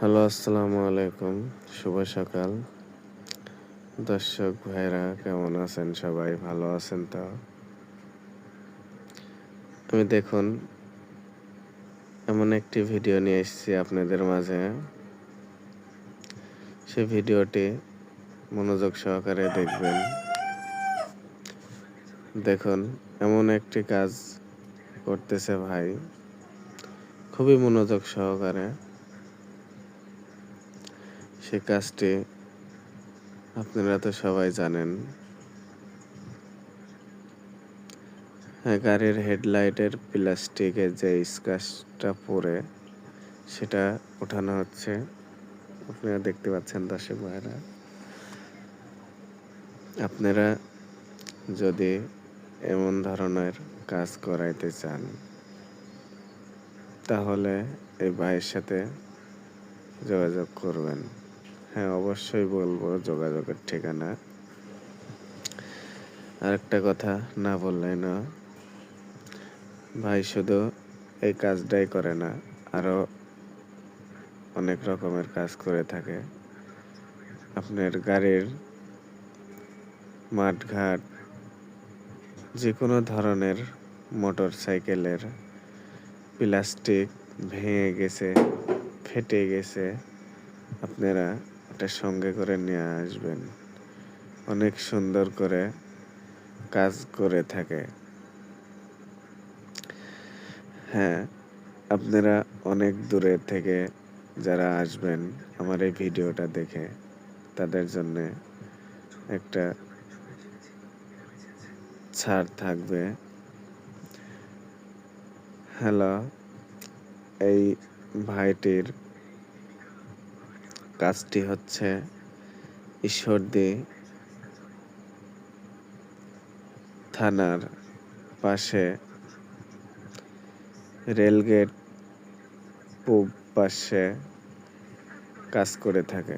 Hello, আসসালামু আলাইকুম। শুভ সকাল। দর্শক ভাইরা কেমন আছেন? সবাই ভালো আছেন তো? আমি দেখুন এমন একটি ভিডিও নিয়ে এসেছি আপনাদের মাঝে। সেই ভিডিওটি মনোযোগ সহকারে দেখবেন। দেখুন এমন একটি কাজ করতেছে ভাই, খুবই মনোযোগ সহকারে। সে কাজটি আপনারা তো সবাই জানেন। হ্যাঁ, গাড়ির হেডলাইটের প্লাস্টিকের যে স্ক্র্যাচটা পড়ে সেটা ওঠানো হচ্ছে। আপনারা দেখতে পাচ্ছেন দর্শক ভাইরা। আপনারা যদি এমন ধরনের কাজ করাইতে চান তাহলে এই ভাইয়ের সাথে যোগাযোগ করবেন। হ্যাঁ, অবশ্যই বলবো যোগাযোগের ঠিকানা। আরেকটা কথা না বললেই না, ভাই শুধু এই কাজটাই করে না, আরো অনেক রকমের কাজ করে থাকে। আপনার গাড়ির মাঠঘাট, যে কোনো ধরনের মোটর সাইকেলের প্লাস্টিক ভেঙে গেছে, ফেটে গেছে, আপনারা এটা সঙ্গে করে নিয়ে আসবেন। অনেক সুন্দর করে কাজ করে থাকে। হ্যাঁ, আপনারা অনেক দূরে থেকে যারা আসবেন আমার এই ভিডিওটা দেখে, তাদের জন্য একটা ছাড় থাকবে। হ্যালো, এই ভাইটির কাজটি হচ্ছে ঈশ্বরদী থানার পাশে রেলগেট পূব পাশে কাজ করে থাকে।